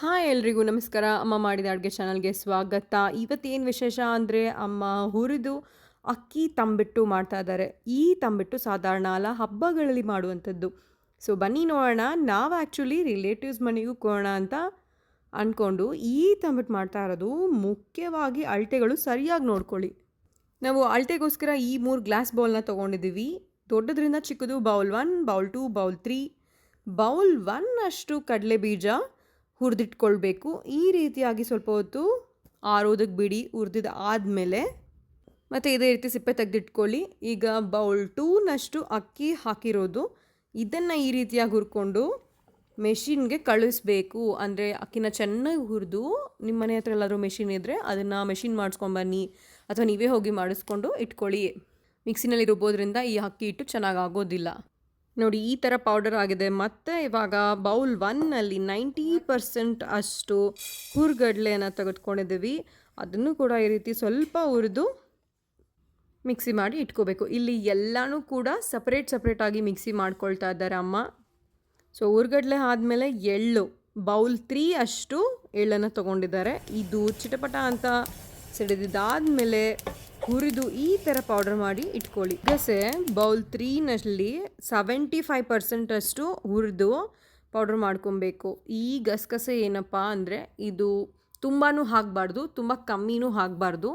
Hi ಎಲ್ರಿಗೂ ನಮಸ್ಕಾರ. ಅಮ್ಮ ಮಾಡಿದ ಅಡುಗೆ ಚಾನಲ್ಗೆ ಸ್ವಾಗತ. ಇವತ್ತೇನು ವಿಶೇಷ ಅಂದರೆ ಅಮ್ಮ ಹುರಿದು ಅಕ್ಕಿ ತಂಬಿಟ್ಟು ಮಾಡ್ತಾ ಇದ್ದಾರೆ. ಈ ತಂಬಿಟ್ಟು ಸಾಧಾರಣ ಅಲ್ಲ, ಹಬ್ಬಗಳಲ್ಲಿ ಮಾಡುವಂಥದ್ದು. ಸೊ ಬನ್ನಿ ನೋಡೋಣ. ನಾವು ಆ್ಯಕ್ಚುಲಿ ರಿಲೇಟಿವ್ಸ್ ಮನೆಗೂ ಕೊಡೋಣ ಅಂತ ಅಂದ್ಕೊಂಡು ಈ ತಂಬಿಟ್ಟು ಮಾಡ್ತಾ ಇರೋದು. ಮುಖ್ಯವಾಗಿ ಅಳತೆಗಳು ಸರಿಯಾಗಿ ನೋಡ್ಕೊಳ್ಳಿ. ನಾವು ಅಳತೆಗೋಸ್ಕರ ಈ 3 ಗ್ಲಾಸ್ ಬೌಲ್ನ ತೊಗೊಂಡಿದ್ದೀವಿ. ದೊಡ್ಡದ್ರಿಂದ ಚಿಕ್ಕದು ಬೌಲ್ 1, ಬೌಲ್ 2, ಬೌಲ್ 3. ಬೌಲ್ 1 ಅಷ್ಟು ಕಡಲೆ ಬೀಜ ಹುರಿದಿಟ್ಕೊಳ್ಬೇಕು. ಈ ರೀತಿಯಾಗಿ ಸ್ವಲ್ಪ ಹೊತ್ತು ಆರೋದಕ್ಕೆ ಬಿಡಿ. ಹುರಿದಿದ್ದು ಆದಮೇಲೆ ಮತ್ತು ಇದೇ ರೀತಿ ಸಿಪ್ಪೆ ತೆಗೆದಿಟ್ಕೊಳ್ಳಿ. ಈಗ ಬೌಲ್ 2ನಷ್ಟು ಅಕ್ಕಿ ಹಾಕಿರೋದು, ಇದನ್ನು ಈ ರೀತಿಯಾಗಿ ಹುರ್ಕೊಂಡು ಮೆಷಿನ್ಗೆ ಕಳಿಸ್ಬೇಕು. ಅಂದರೆ ಅಕ್ಕಿನ ಚೆನ್ನಾಗಿ ಹುರಿದು, ನಿಮ್ಮ ಮನೆ ಹತ್ರ ಎಲ್ಲಾದರೂ ಮೆಷಿನ್ ಇದ್ದರೆ ಅದನ್ನು ಮೆಷಿನ್ ಮಾಡಿಸ್ಕೊಂಬನ್ನಿ, ಅಥವಾ ನೀವೇ ಹೋಗಿ ಮಾಡಿಸ್ಕೊಂಡು ಇಟ್ಕೊಳ್ಳಿ. ಮಿಕ್ಸಿನಲ್ಲಿ ರುಬ್ಬೋದ್ರಿಂದ ಈ ಅಕ್ಕಿ ಹಿಟ್ಟು ಚೆನ್ನಾಗಿ ಆಗೋದಿಲ್ಲ. ನೋಡಿ, ಈ ಥರ ಪೌಡರ್ ಆಗಿದೆ. ಮತ್ತು ಇವಾಗ ಬೌಲ್ 1ನಲ್ಲಿ 90% ಅಷ್ಟು ಹುರ್ಗಡ್ಲೆಯನ್ನು ತೆಗೆದುಕೊಂಡಿದ್ದೀವಿ. ಅದನ್ನು ಕೂಡ ಈ ರೀತಿ ಸ್ವಲ್ಪ ಹುರಿದು ಮಿಕ್ಸಿ ಮಾಡಿ ಇಟ್ಕೋಬೇಕು. ಇಲ್ಲಿ ಎಲ್ಲನೂ ಕೂಡ ಸಪ್ರೇಟಾಗಿ ಮಿಕ್ಸಿ ಮಾಡ್ಕೊಳ್ತಾ ಇದ್ದಾರೆ ಅಮ್ಮ. ಸೊ ಹುರ್ಗಡ್ಲೆ ಆದಮೇಲೆ ಎಳ್ಳು ಬೌಲ್ 3 ಅಷ್ಟು ಎಳ್ಳನ್ನು ತೊಗೊಂಡಿದ್ದಾರೆ. ಇದು ಚಿಟಪಟ ಅಂತ ಸಿಡಿದಾದ್ಮೇಲೆ ಹುರಿದು ಈ ಥರ ಪೌಡರ್ ಮಾಡಿ ಇಟ್ಕೊಳ್ಳಿ. ಗಸೆ ಬೌಲ್ 3ನಲ್ಲಿ 75% ಅಷ್ಟು ಹುರಿದು ಪೌಡರ್ ಮಾಡ್ಕೊಬೇಕು. ಈ ಗಸಗಸೆ ಏನಪ್ಪ ಅಂದರೆ ಇದು ತುಂಬಾ ಹಾಕಬಾರ್ದು, ತುಂಬ ಕಮ್ಮಿನೂ ಹಾಕಬಾರ್ದು.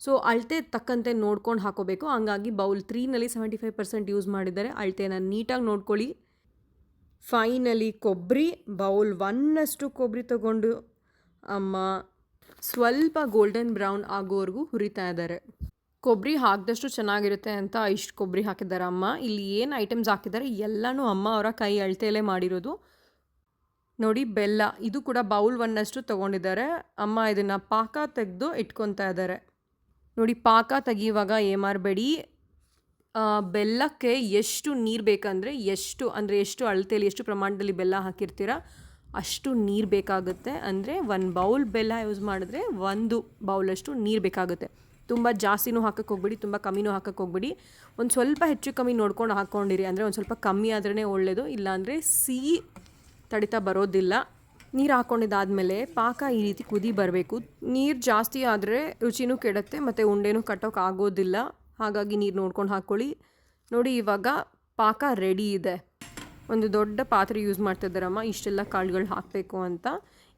ಸೊ ಅಳತೆ ತಕ್ಕಂತೆ ನೋಡ್ಕೊಂಡು ಹಾಕೋಬೇಕು. ಹಂಗಾಗಿ ಬೌಲ್ 3ನಲ್ಲಿ 75% ಯೂಸ್ ಮಾಡಿದ್ದಾರೆ. ಅಳತೆನ ನೀಟಾಗಿ ನೋಡ್ಕೊಳ್ಳಿ. ಫೈನಲಿ ಕೊಬ್ಬರಿ ಬೌಲ್ 1ನಷ್ಟು ಕೊಬ್ಬರಿ ತಗೊಂಡು ಅಮ್ಮ ಸ್ವಲ್ಪ ಗೋಲ್ಡನ್ ಬ್ರೌನ್ ಆಗೋವರೆಗೂ ಹುರಿತಾ ಇದ್ದಾರೆ. ಕೊಬ್ಬರಿ ಹಾಕಿದಷ್ಟು ಚೆನ್ನಾಗಿರುತ್ತೆ ಅಂತ ಇಷ್ಟು ಕೊಬ್ಬರಿ ಹಾಕಿದ್ದಾರೆ ಅಮ್ಮ. ಇಲ್ಲಿ ಏನು ಐಟಮ್ಸ್ ಹಾಕಿದ್ದಾರೆ ಎಲ್ಲನೂ ಅಮ್ಮ ಅವರ ಕೈ ಅಳತೆಯಲ್ಲೇ ಮಾಡಿರೋದು. ನೋಡಿ, ಬೆಲ್ಲ ಇದು ಕೂಡ ಬೌಲ್ 1ನಷ್ಟು ತೊಗೊಂಡಿದ್ದಾರೆ. ಅಮ್ಮ ಇದನ್ನು ಪಾಕ ತೆಗೆದು ಇಟ್ಕೊತಾ ಇದ್ದಾರೆ. ನೋಡಿ, ಪಾಕ ತೆಗಿಯುವಾಗ ಏಮಾರಬೇಡಿ. ಬೆಲ್ಲಕ್ಕೆ ಎಷ್ಟು ನೀರು ಬೇಕಂದರೆ ಎಷ್ಟು ಅಳತೆಯಲ್ಲಿ ಎಷ್ಟು ಪ್ರಮಾಣದಲ್ಲಿ ಬೆಲ್ಲ ಹಾಕಿರ್ತೀರ ಅಷ್ಟು ನೀರು ಬೇಕಾಗುತ್ತೆ. ಅಂದರೆ 1 ಬೌಲ್ ಬೆಲ್ಲ ಯೂಸ್ ಮಾಡಿದ್ರೆ 1 ಬೌಲಷ್ಟು ನೀರು ಬೇಕಾಗುತ್ತೆ. ತುಂಬ ಜಾಸ್ತಿನೂ ಹಾಕಕ್ಕೆ ಹೋಗ್ಬಿಡಿ, ತುಂಬ ಕಮ್ಮಿನೂ ಹಾಕಕ್ಕೆ ಹೋಗ್ಬಿಡಿ. ಒಂದು ಸ್ವಲ್ಪ ಹೆಚ್ಚು ಕಮ್ಮಿ ನೋಡ್ಕೊಂಡು ಹಾಕ್ಕೊಂಡಿರಿ. ಅಂದರೆ ಒಂದು ಸ್ವಲ್ಪ ಕಮ್ಮಿ ಆದ್ರೇ ಒಳ್ಳೆಯದು, ಇಲ್ಲಾಂದರೆ ಸಿಹಿ ತಡಿತಾ ಬರೋದಿಲ್ಲ. ನೀರು ಹಾಕ್ಕೊಂಡಿದ್ದಾದಮೇಲೆ ಪಾಕ ಈ ರೀತಿ ಕುದಿ ಬರಬೇಕು. ನೀರು ಜಾಸ್ತಿ ಆದರೆ ರುಚಿನೂ ಕೆಡುತ್ತೆ ಮತ್ತು ಉಂಡೆನೂ ಕಟ್ಟೋಕೆ ಆಗೋದಿಲ್ಲ. ಹಾಗಾಗಿ ನೀರು ನೋಡ್ಕೊಂಡು ಹಾಕ್ಕೊಳ್ಳಿ. ನೋಡಿ, ಇವಾಗ ಪಾಕ ರೆಡಿ ಇದೆ. ಒಂದು ದೊಡ್ಡ ಪಾತ್ರೆ ಯೂಸ್ ಮಾಡ್ತಿದ್ದಾರಮ್ಮ ಇಷ್ಟೆಲ್ಲ ಕಾಳುಗಳು ಹಾಕಬೇಕು ಅಂತ.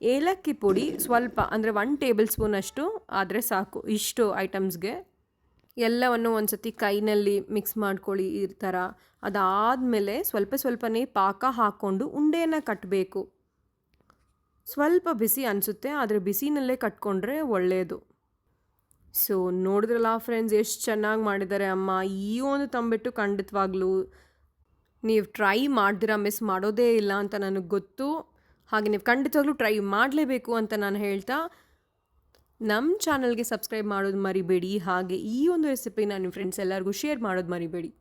ಏಲಕ್ಕಿ ಪುಡಿ ಸ್ವಲ್ಪ, ಅಂದರೆ 1 ಟೇಬಲ್ ಸ್ಪೂನಷ್ಟು ಆದರೆ ಸಾಕು ಇಷ್ಟು ಐಟಮ್ಸ್ಗೆ. ಎಲ್ಲವನ್ನು ಒಂದು ಸತಿ ಕೈನಲ್ಲಿ ಮಿಕ್ಸ್ ಮಾಡ್ಕೊಳ್ಳಿ ಈ ಥರ. ಅದಾದಮೇಲೆ ಸ್ವಲ್ಪನೇ ಪಾಕ ಹಾಕ್ಕೊಂಡು ಉಂಡೆಯನ್ನು ಕಟ್ಟಬೇಕು. ಸ್ವಲ್ಪ ಬಿಸಿ ಅನಿಸುತ್ತೆ, ಆದರೆ ಬಿಸಿನಲ್ಲೇ ಕಟ್ಕೊಂಡ್ರೆ ಒಳ್ಳೆಯದು. ಸೊ ನೋಡಿದ್ರಲ್ಲ ಫ್ರೆಂಡ್ಸ್, ಎಷ್ಟು ಚೆನ್ನಾಗಿ ಮಾಡಿದ್ದಾರೆ ಅಮ್ಮ. ಈ ಒಂದು ತಂಬಿಟ್ಟು ಖಂಡಿತವಾಗ್ಲೂ ನೀವು ಟ್ರೈ ಮಾಡ್ದಿರ ಮಿಸ್ ಮಾಡೋದೇ ಇಲ್ಲ ಅಂತ ನನಗೆ ಗೊತ್ತು. ಹಾಗೆ ನೀವು ಖಂಡಿತವಾಗ್ಲೂ ಟ್ರೈ ಮಾಡಲೇಬೇಕು ಅಂತ ನಾನು ಹೇಳ್ತಾ, ನಮ್ಮ ಚಾನಲ್ಗೆ ಸಬ್ಸ್ಕ್ರೈಬ್ ಮಾಡೋದು ಮರಿಬೇಡಿ. ಹಾಗೆ ಈ ಒಂದು ರೆಸಿಪಿನ ನಿಮ್ಮ ಫ್ರೆಂಡ್ಸ್ ಎಲ್ಲರಿಗೂ ಶೇರ್ ಮಾಡೋದು ಮರಿಬೇಡಿ.